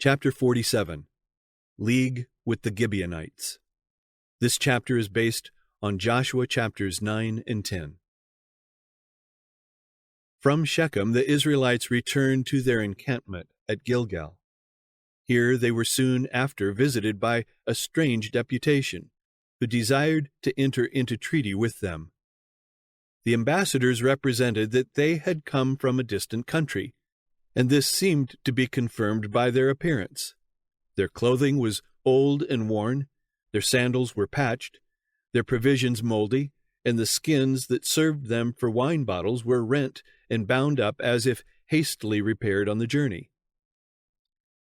Chapter 47. League with the Gibeonites. This chapter is based on Joshua chapters 9 and 10. From Shechem, the Israelites returned to their encampment at Gilgal. Here they were soon after visited by a strange deputation, who desired to enter into treaty with them. The ambassadors represented that they had come from a distant country, and this seemed to be confirmed by their appearance. Their clothing was old and worn, their sandals were patched, their provisions moldy, and the skins that served them for wine bottles were rent and bound up as if hastily repaired on the journey.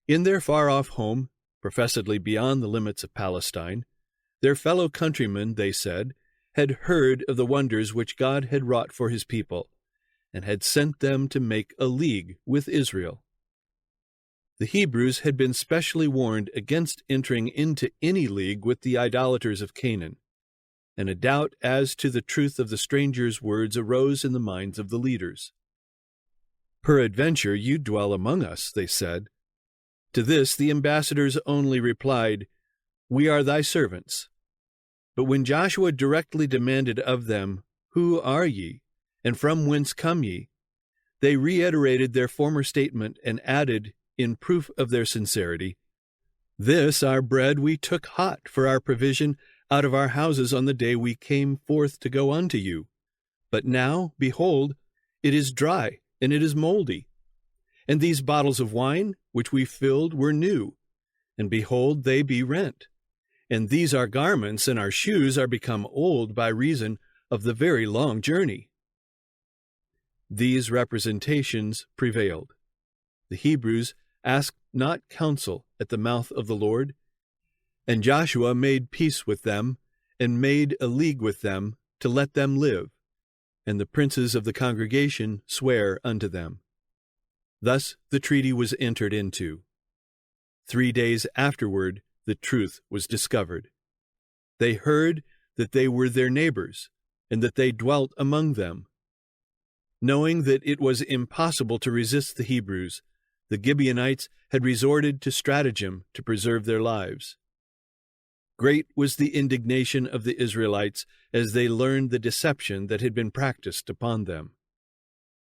In their far-off home, professedly beyond the limits of Palestine, their fellow countrymen, they said, had heard of the wonders which God had wrought for his people, and had sent them to make a league with Israel. The Hebrews had been specially warned against entering into any league with the idolaters of Canaan, and a doubt as to the truth of the strangers' words arose in the minds of the leaders. "Peradventure you dwell among us," they said. To this the ambassadors only replied, "We are thy servants." But when Joshua directly demanded of them, "Who are ye, and from whence come ye?" they reiterated their former statement and added, in proof of their sincerity, "This our bread we took hot for our provision out of our houses on the day we came forth to go unto you. But now, behold, it is dry, and it is moldy. And these bottles of wine, which we filled, were new, and behold, they be rent. And these our garments and our shoes are become old by reason of the very long journey." These representations prevailed. The Hebrews asked not counsel at the mouth of the Lord, and Joshua made peace with them, and made a league with them to let them live, and the princes of the congregation swear unto them. Thus the treaty was entered into. 3 days afterward the truth was discovered. They heard that they were their neighbors, and that they dwelt among them. Knowing that it was impossible to resist the Hebrews, the Gibeonites had resorted to stratagem to preserve their lives. Great was the indignation of the Israelites as they learned the deception that had been practiced upon them.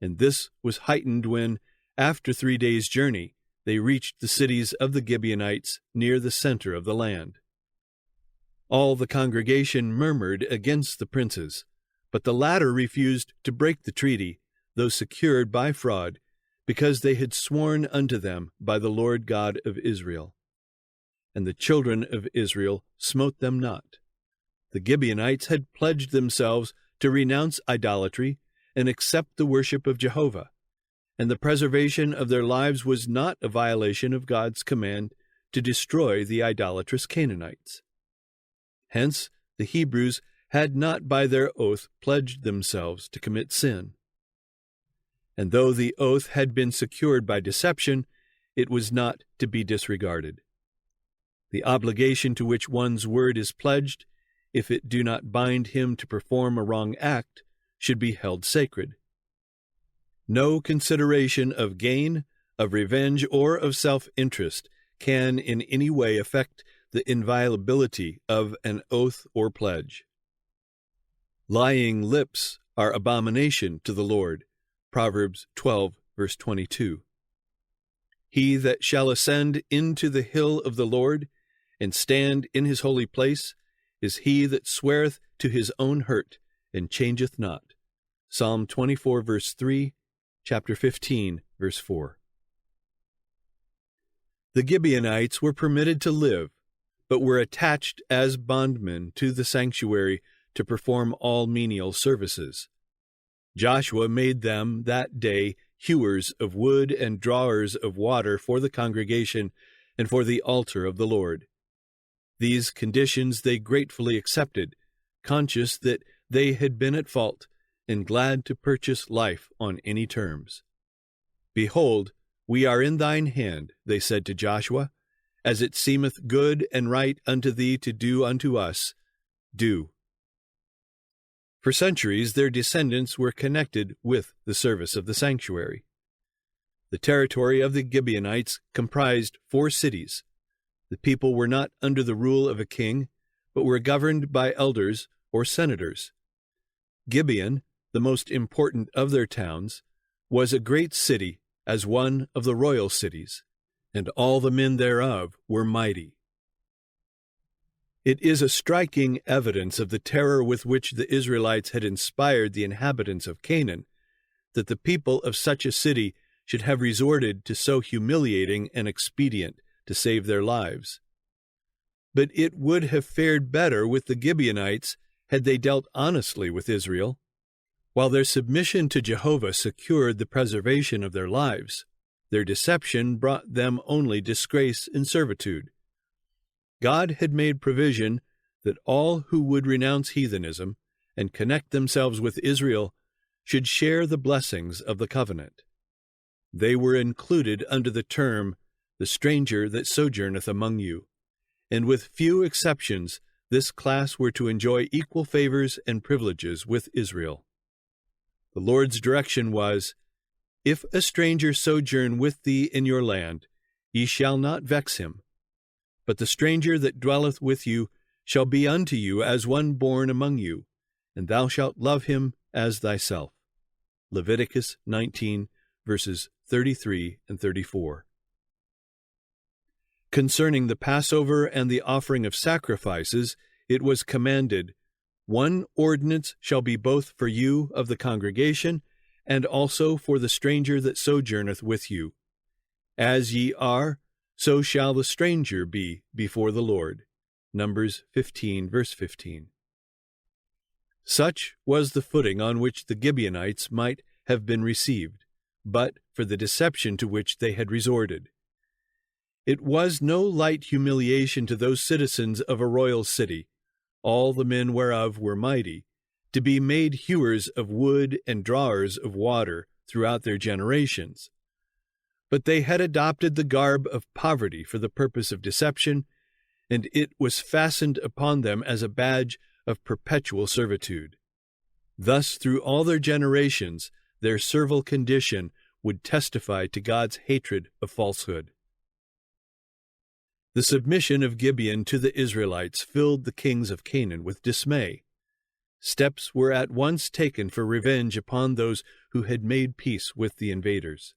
And this was heightened when, after 3 days' journey, they reached the cities of the Gibeonites near the center of the land. All the congregation murmured against the princes, but the latter refused to break the treaty, though secured by fraud, because they had sworn unto them by the Lord God of Israel. And the children of Israel smote them not. The Gibeonites had pledged themselves to renounce idolatry and accept the worship of Jehovah, and the preservation of their lives was not a violation of God's command to destroy the idolatrous Canaanites. Hence, the Hebrews had not by their oath pledged themselves to commit sin. And though the oath had been secured by deception, it was not to be disregarded. The obligation to which one's word is pledged, if it do not bind him to perform a wrong act, should be held sacred. No consideration of gain, of revenge, or of self-interest can in any way affect the inviolability of an oath or pledge. Lying lips are abomination to the Lord. Proverbs 12, verse 22. He that shall ascend into the hill of the Lord, and stand in his holy place, is he that sweareth to his own hurt, and changeth not. Psalm 24, verse 3, chapter 15, verse 4. The Gibeonites were permitted to live, but were attached as bondmen to the sanctuary to perform all menial services. Joshua made them that day hewers of wood and drawers of water for the congregation and for the altar of the Lord. These conditions they gratefully accepted, conscious that they had been at fault, and glad to purchase life on any terms. "Behold, we are in thine hand," they said to Joshua. "As it seemeth good and right unto thee to do unto us, do." For centuries their descendants were connected with the service of the sanctuary. The territory of the Gibeonites comprised 4 cities. The people were not under the rule of a king, but were governed by elders or senators. Gibeon, the most important of their towns, was a great city, as one of the royal cities, and all the men thereof were mighty. It is a striking evidence of the terror with which the Israelites had inspired the inhabitants of Canaan that the people of such a city should have resorted to so humiliating an expedient to save their lives. But it would have fared better with the Gibeonites had they dealt honestly with Israel. While their submission to Jehovah secured the preservation of their lives, their deception brought them only disgrace and servitude. God had made provision that all who would renounce heathenism and connect themselves with Israel should share the blessings of the covenant. They were included under the term, "the stranger that sojourneth among you," and with few exceptions, this class were to enjoy equal favors and privileges with Israel. The Lord's direction was, "If a stranger sojourn with thee in your land, ye shall not vex him. But the stranger that dwelleth with you shall be unto you as one born among you, and thou shalt love him as thyself." Leviticus 19, verses 33 and 34. Concerning the Passover and the offering of sacrifices, it was commanded, "One ordinance shall be both for you of the congregation, and also for the stranger that sojourneth with you. As ye are, so shall the stranger be before the Lord." Numbers 15, verse 15. Such was the footing on which the Gibeonites might have been received, but for the deception to which they had resorted. It was no light humiliation to those citizens of a royal city, all the men whereof were mighty, to be made hewers of wood and drawers of water throughout their generations. But they had adopted the garb of poverty for the purpose of deception, and it was fastened upon them as a badge of perpetual servitude. Thus, through all their generations, their servile condition would testify to God's hatred of falsehood. The submission of Gibeon to the Israelites filled the kings of Canaan with dismay. Steps were at once taken for revenge upon those who had made peace with the invaders.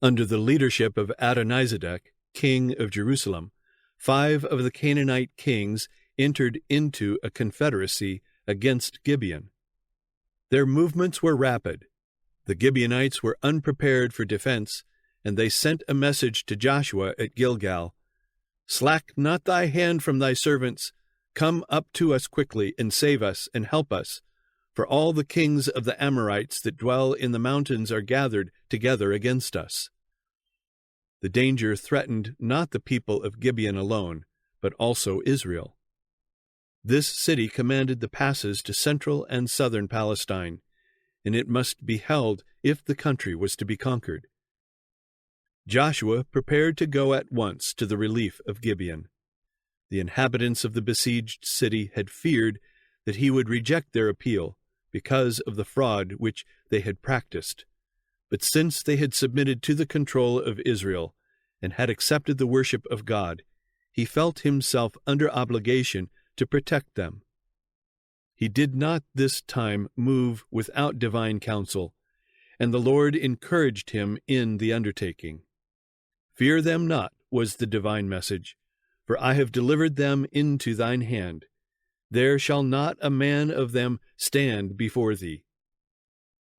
Under the leadership of Adonizedek, king of Jerusalem, 5 of the Canaanite kings entered into a confederacy against Gibeon. Their movements were rapid. The Gibeonites were unprepared for defense, and they sent a message to Joshua at Gilgal, "Slack not thy hand from thy servants. Come up to us quickly, and save us, and help us. For all the kings of the Amorites that dwell in the mountains are gathered together against us." The danger threatened not the people of Gibeon alone, but also Israel. This city commanded the passes to central and southern Palestine, and it must be held if the country was to be conquered. Joshua prepared to go at once to the relief of Gibeon. The inhabitants of the besieged city had feared that he would reject their appeal because of the fraud which they had practiced. But since they had submitted to the control of Israel and had accepted the worship of God, he felt himself under obligation to protect them. He did not this time move without divine counsel, and the Lord encouraged him in the undertaking. "Fear them not," was the divine message, "for I have delivered them into thine hand. There shall not a man of them stand before thee."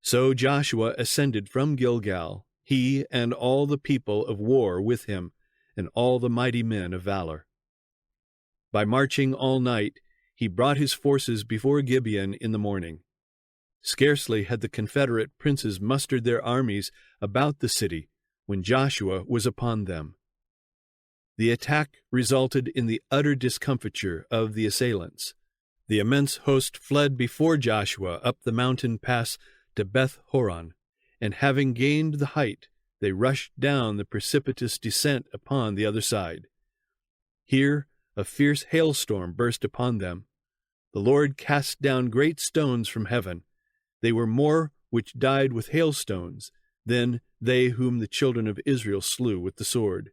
So Joshua ascended from Gilgal, he and all the people of war with him, and all the mighty men of valor. By marching all night, he brought his forces before Gibeon in the morning. Scarcely had the Confederate princes mustered their armies about the city when Joshua was upon them. The attack resulted in the utter discomfiture of the assailants. The immense host fled before Joshua up the mountain pass to Beth Horon, and having gained the height, they rushed down the precipitous descent upon the other side. Here a fierce hailstorm burst upon them. The Lord cast down great stones from heaven. They were more which died with hailstones than they whom the children of Israel slew with the sword.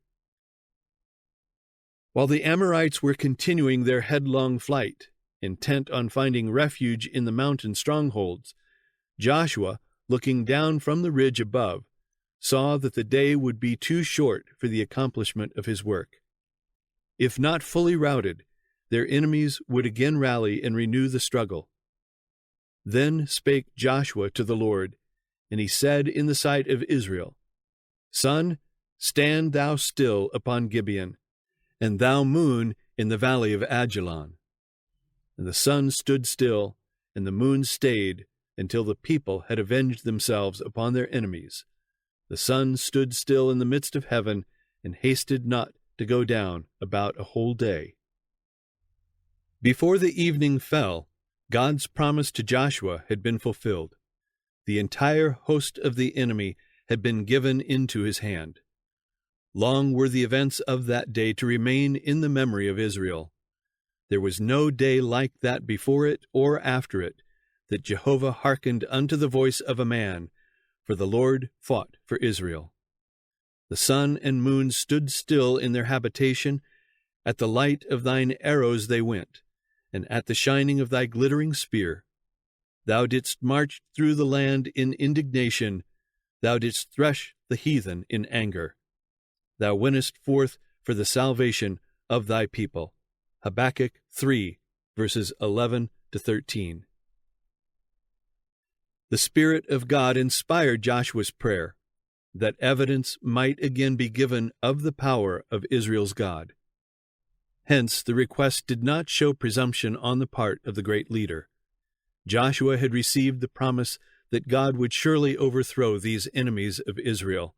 While the Amorites were continuing their headlong flight, intent on finding refuge in the mountain strongholds, Joshua, looking down from the ridge above, saw that the day would be too short for the accomplishment of his work. If not fully routed, their enemies would again rally and renew the struggle. Then spake Joshua to the Lord, and he said in the sight of Israel, Sun, stand thou still upon Gibeon, and thou moon in the valley of Ajalon. And the sun stood still, and the moon stayed, until the people had avenged themselves upon their enemies. The sun stood still in the midst of heaven, and hasted not to go down about a whole day. Before the evening fell, God's promise to Joshua had been fulfilled. The entire host of the enemy had been given into his hand. Long were the events of that day to remain in the memory of Israel. There was no day like that before it or after it, that Jehovah hearkened unto the voice of a man, for the Lord fought for Israel. The sun and moon stood still in their habitation. At the light of thine arrows they went, and at the shining of thy glittering spear. Thou didst march through the land in indignation. Thou didst thresh the heathen in anger. Thou wentest forth for the salvation of thy people. Habakkuk 3, verses 11 to 13. The Spirit of God inspired Joshua's prayer, that evidence might again be given of the power of Israel's God. Hence, the request did not show presumption on the part of the great leader. Joshua had received the promise that God would surely overthrow these enemies of Israel.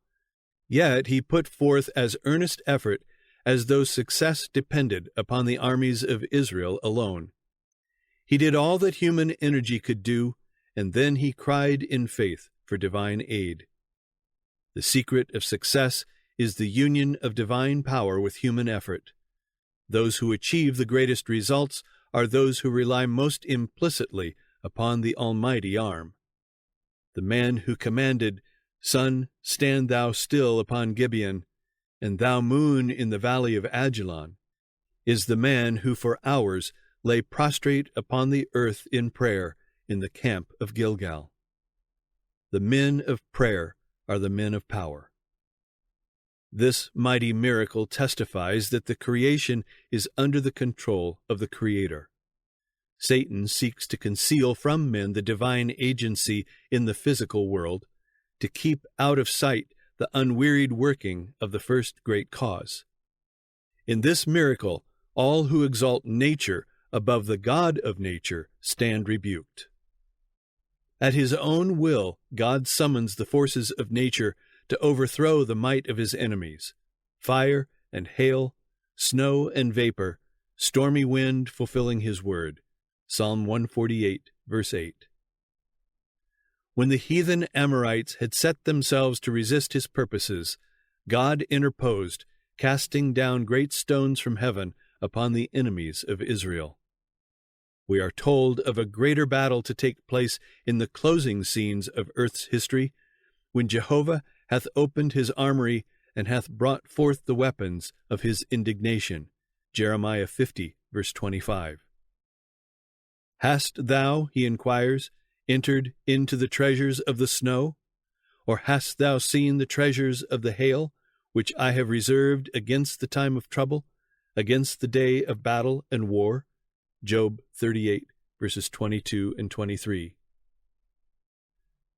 Yet he put forth as earnest effort as though success depended upon the armies of Israel alone. He did all that human energy could do, and then he cried in faith for divine aid. The secret of success is the union of divine power with human effort. Those who achieve the greatest results are those who rely most implicitly upon the almighty arm. The man who commanded, Sun, stand thou still upon Gibeon, and thou moon in the valley of Ajalon, is the man who for hours lay prostrate upon the earth in prayer in the camp of Gilgal. The men of prayer are the men of power. This mighty miracle testifies that the creation is under the control of the Creator. Satan seeks to conceal from men the divine agency in the physical world, to keep out of sight the unwearied working of the first great cause. In this miracle, all who exalt nature above the God of nature stand rebuked. At his own will, God summons the forces of nature to overthrow the might of his enemies, fire and hail, snow and vapor, stormy wind fulfilling his word. Psalm 148, verse 8. When the heathen Amorites had set themselves to resist his purposes, God interposed, casting down great stones from heaven upon the enemies of Israel. We are told of a greater battle to take place in the closing scenes of earth's history, when Jehovah hath opened his armory and hath brought forth the weapons of his indignation. Jeremiah 50, verse 25. Hast thou, he inquires, entered into the treasures of the snow? Or hast thou seen the treasures of the hail, which I have reserved against the time of trouble, against the day of battle and war? Job 38, verses 22 and 23.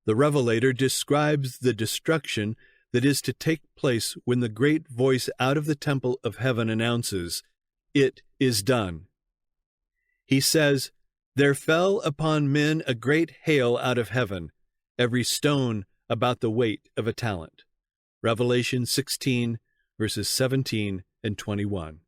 The Revelator describes the destruction that is to take place when the great voice out of the temple of heaven announces, "It is done." He says, "There fell upon men a great hail out of heaven, every stone about the weight of a talent." Revelation 16, verses 17 and 21.